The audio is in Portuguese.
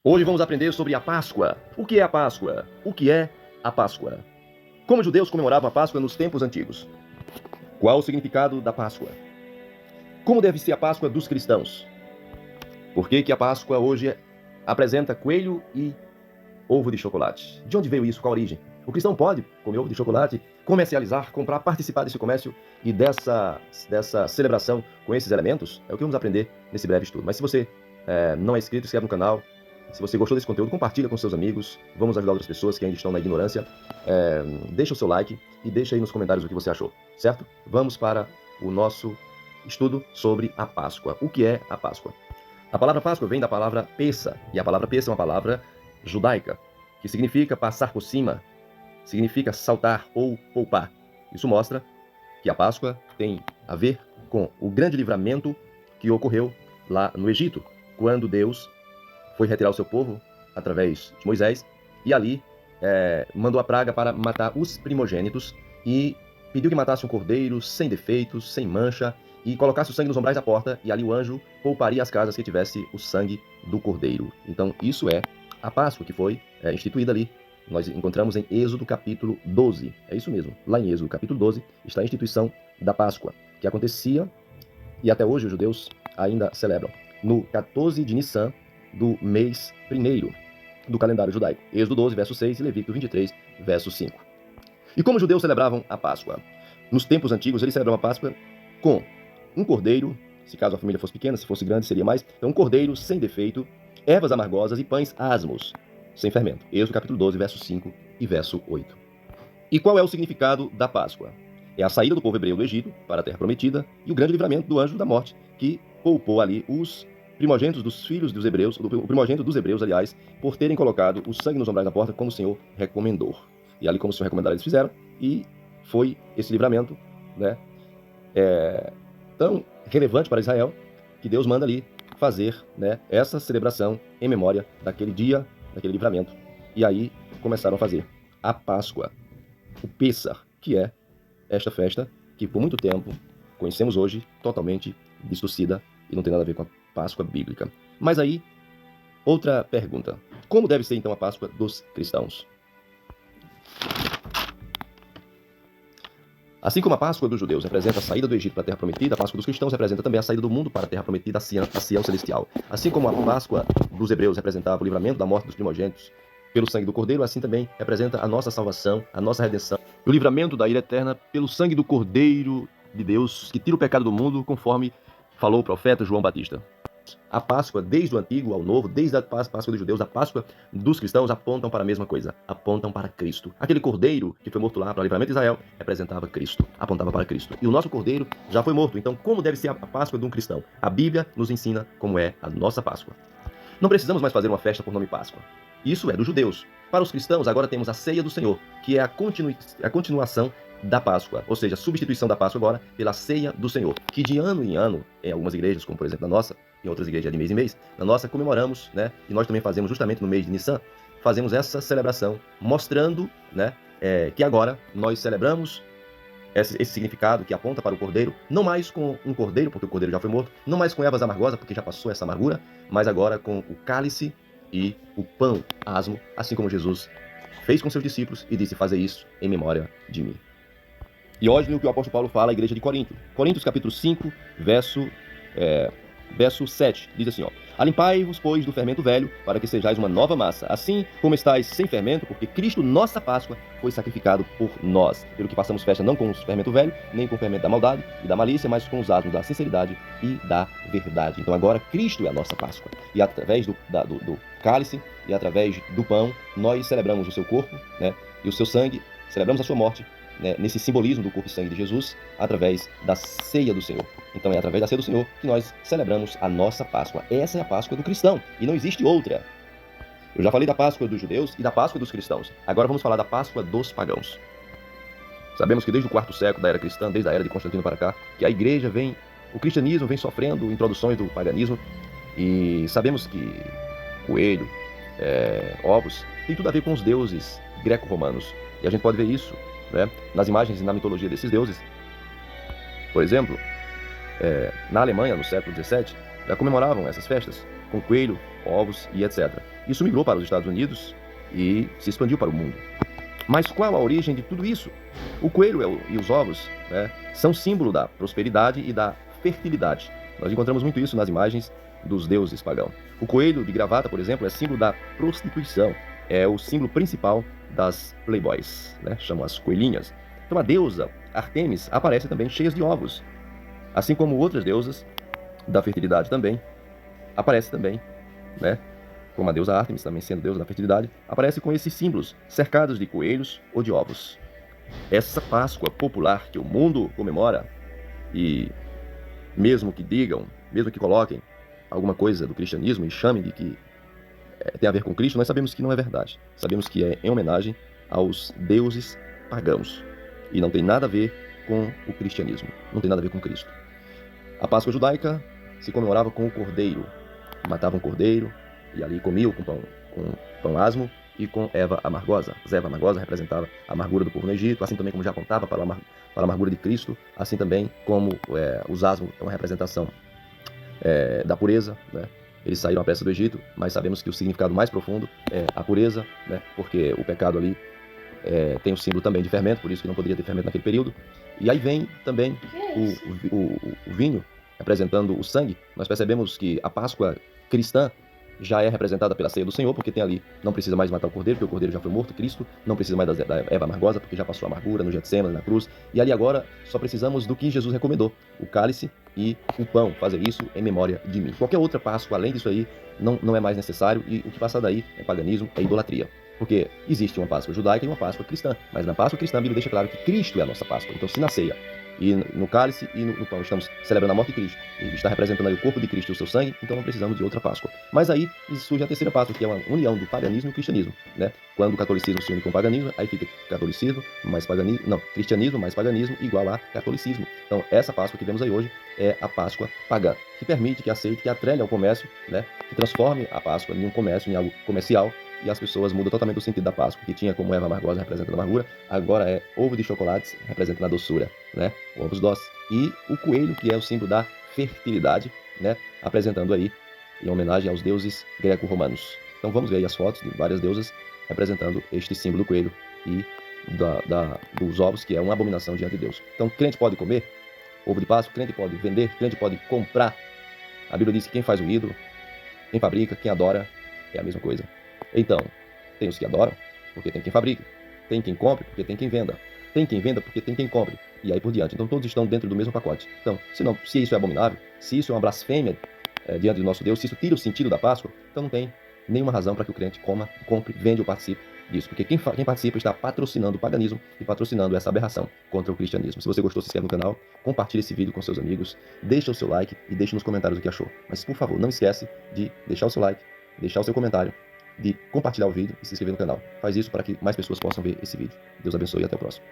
Hoje vamos aprender sobre a Páscoa. O que é a Páscoa? O que é a Páscoa? Como os judeus comemoravam a Páscoa nos tempos antigos? Qual o significado da Páscoa? Como deve ser a Páscoa dos cristãos? Por que a Páscoa hoje apresenta coelho e ovo de chocolate? De onde veio isso? Qual a origem? O cristão pode comer ovo de chocolate, comercializar, comprar, participar desse comércio e dessa celebração com esses elementos? É o que vamos aprender nesse breve estudo. Mas se você não é inscrito, inscreve no canal. Se você gostou desse conteúdo, compartilha com seus amigos. Vamos ajudar outras pessoas que ainda estão na ignorância. Deixa o seu like e deixa aí nos comentários o que você achou, certo? Vamos para o nosso estudo sobre a Páscoa. O que é a Páscoa? A palavra Páscoa vem da palavra Pessa, e a palavra Pessa é uma palavra judaica, que significa passar por cima, significa saltar ou poupar. Isso mostra que a Páscoa tem a ver com o grande livramento que ocorreu lá no Egito, quando Deus foi retirar o seu povo através de Moisés, e ali mandou a praga para matar os primogênitos e pediu que matasse um cordeiro sem defeitos, sem mancha, e colocasse o sangue nos umbrais da porta, e ali o anjo pouparia as casas que tivesse o sangue do cordeiro. Então isso é a Páscoa que foi instituída ali. Nós encontramos em Êxodo capítulo 12. É isso mesmo. Lá em Êxodo capítulo 12 está a instituição da Páscoa, que acontecia, e até hoje os judeus ainda celebram, no 14 de Nissan do mês primeiro do calendário judaico. Êxodo 12, verso 6 e Levítico 23, verso 5. E como os judeus celebravam a Páscoa? Nos tempos antigos, eles celebravam a Páscoa com um cordeiro, se caso a família fosse pequena, se fosse grande seria mais, então um cordeiro sem defeito, ervas amargosas e pães asmos, sem fermento. Êxodo capítulo 12, verso 5 e verso 8. E qual é o significado da Páscoa? É a saída do povo hebreu do Egito para a terra prometida e o grande livramento do anjo da morte, que poupou ali os primogênitos dos filhos dos hebreus, o primogênito dos hebreus, aliás, por terem colocado o sangue nos umbrais da porta, como o Senhor recomendou. E ali, como o Senhor recomendou, eles fizeram, e foi esse livramento, né, tão relevante para Israel, que Deus manda ali fazer, né, essa celebração em memória daquele dia, daquele livramento. E aí começaram a fazer a Páscoa, o Pêssar, que é esta festa que por muito tempo conhecemos hoje totalmente distorcida e não tem nada a ver com a Páscoa bíblica. Mas aí, outra pergunta. Como deve ser então a Páscoa dos cristãos? Assim como a Páscoa dos judeus representa a saída do Egito para a Terra Prometida, a Páscoa dos cristãos representa também a saída do mundo para a Terra Prometida, a Sião Celestial. Assim como a Páscoa dos hebreus representava o livramento da morte dos primogênitos pelo sangue do Cordeiro, assim também representa a nossa salvação, a nossa redenção, o livramento da ira eterna pelo sangue do Cordeiro de Deus, que tira o pecado do mundo, conforme falou o profeta João Batista. A Páscoa, desde o Antigo ao Novo, desde a Páscoa dos judeus, a Páscoa dos cristãos, apontam para a mesma coisa, apontam para Cristo. Aquele cordeiro que foi morto lá para o livramento de Israel representava Cristo, apontava para Cristo. E o nosso cordeiro já foi morto, então como deve ser a Páscoa de um cristão? A Bíblia nos ensina como é a nossa Páscoa. Não precisamos mais fazer uma festa por nome Páscoa. Isso é dos judeus. Para os cristãos, agora temos a ceia do Senhor, que é a continuação da Páscoa, ou seja, a substituição da Páscoa agora pela ceia do Senhor, que de ano em ano, em algumas igrejas, como por exemplo na nossa, em outras igrejas de mês em mês, na nossa comemoramos, né, e nós também fazemos justamente no mês de Nissan, fazemos essa celebração, mostrando, né, que agora nós celebramos esse significado que aponta para o cordeiro, não mais com um cordeiro, porque o cordeiro já foi morto, não mais com ervas amargosas, porque já passou essa amargura, mas agora com o cálice e o pão asmo, assim como Jesus fez com seus discípulos e disse: fazer isso em memória de mim. E olha o que o apóstolo Paulo fala à igreja de Corinto. Coríntios capítulo 5, verso 7, diz assim, ó: alimpai-vos, pois, do fermento velho, para que sejais uma nova massa, assim como estáis sem fermento, porque Cristo, nossa Páscoa, foi sacrificado por nós. Pelo que passamos festa não com o fermento velho, nem com o fermento da maldade e da malícia, mas com os asmos da sinceridade e da verdade. Então agora Cristo é a nossa Páscoa. E através do cálice e através do pão, nós celebramos o seu corpo, né, e o seu sangue, celebramos a sua morte, né, nesse simbolismo do corpo e sangue de Jesus, através da ceia do Senhor. Então é através da ceia do Senhor que nós celebramos a nossa Páscoa. Essa é a Páscoa do cristão, e não existe outra. Eu já falei da Páscoa dos judeus e da Páscoa dos cristãos. Agora vamos falar da Páscoa dos pagãos. Sabemos que desde o quarto século da era cristã, desde a era de Constantino para cá, que a igreja o cristianismo vem sofrendo introduções do paganismo, e sabemos que coelho, ovos, tem tudo a ver com os deuses greco-romanos. E a gente pode ver isso, né, nas imagens e na mitologia desses deuses. Por exemplo, na Alemanha, no século XVII, já comemoravam essas festas com coelho, ovos e etc. Isso migrou para os Estados Unidos e se expandiu para o mundo. Mas qual a origem de tudo isso? O coelho e os ovos, né, são símbolo da prosperidade e da fertilidade. Nós encontramos muito isso nas imagens dos deuses pagãos. O coelho de gravata, por exemplo, é símbolo da prostituição. É o símbolo principal das playboys, né? Chamam as coelhinhas. Então a deusa Artemis aparece também cheia de ovos. Assim como outras deusas da fertilidade também, aparece também, né? Como a deusa Artemis, também sendo deusa da fertilidade, aparece com esses símbolos, cercados de coelhos ou de ovos. Essa Páscoa popular que o mundo comemora, e mesmo que digam, mesmo que coloquem alguma coisa do cristianismo e chamem de que tem a ver com Cristo, nós sabemos que não é verdade. Sabemos que é em homenagem aos deuses pagãos. E não tem nada a ver com o cristianismo, não tem nada a ver com Cristo. A Páscoa judaica se comemorava com o cordeiro. Matavam um cordeiro e ali comiam com pão asmo e com erva amargosa. A erva amargosa representava a amargura do povo no Egito, assim também como já apontava para a amargura de Cristo, assim também como os asmos é uma representação da pureza, né? Eles saíram à pressa do Egito, mas sabemos que o significado mais profundo é a pureza, né? Porque o pecado ali tem o símbolo também de fermento, por isso que não poderia ter fermento naquele período. E aí vem também o vinho, representando o sangue. Nós percebemos que a Páscoa cristã já é representada pela ceia do Senhor, porque tem ali, não precisa mais matar o cordeiro, porque o cordeiro já foi morto, Cristo, não precisa mais da erva amargosa, porque já passou a amargura no Getsêmani, na cruz, e ali agora só precisamos do que Jesus recomendou, o cálice e o pão, fazer isso em memória de mim. Qualquer outra Páscoa, além disso aí, não é mais necessário, e o que passa daí é paganismo, é idolatria. Porque existe uma Páscoa judaica e uma Páscoa cristã, mas na Páscoa cristã a Bíblia deixa claro que Cristo é a nossa Páscoa. Então, se na ceia e no cálice e no pão estamos celebrando a morte de Cristo, e está representando aí o corpo de Cristo e o seu sangue, então não precisamos de outra Páscoa. Mas aí surge a terceira Páscoa, que é uma união do paganismo e do cristianismo, né? Quando o catolicismo se une com o paganismo, aí fica catolicismo mais paganismo, não, cristianismo mais paganismo igual a catolicismo. Então essa Páscoa que vemos aí hoje é a Páscoa pagã, que permite, que aceite, que atrelhe ao comércio, né? Que transforme a Páscoa em um comércio, em algo comercial, e as pessoas mudam totalmente o sentido da Páscoa, que tinha como erva amargosa representando a amargura, agora é ovo de chocolates representando a doçura, né? Ovos doces. E o coelho, que é o símbolo da fertilidade, né? Apresentando aí em homenagem aos deuses greco-romanos. Então vamos ver aí as fotos de várias deusas representando este símbolo do coelho e dos ovos, que é uma abominação diante de Deus. Então crente pode comer ovo de Páscoa, crente pode vender, crente pode comprar. A Bíblia diz que quem faz o ídolo, quem fabrica, quem adora, é a mesma coisa. Então, tem os que adoram, porque tem quem fabrique. Tem quem compre, porque tem quem venda. Tem quem venda, porque tem quem compre. E aí por diante. Então todos estão dentro do mesmo pacote. Então, se isso é abominável, se isso é uma blasfêmia diante do nosso Deus, se isso tira o sentido da Páscoa, então não tem nenhuma razão para que o crente coma, compre, vende ou participe disso. Porque quem participa está patrocinando o paganismo e patrocinando essa aberração contra o cristianismo. Se você gostou, se inscreve no canal, compartilhe esse vídeo com seus amigos, deixa o seu like e deixe nos comentários o que achou. Mas, por favor, não esquece de deixar o seu like, deixar o seu comentário, de compartilhar o vídeo e se inscrever no canal. Faz isso para que mais pessoas possam ver esse vídeo. Deus abençoe e até o próximo.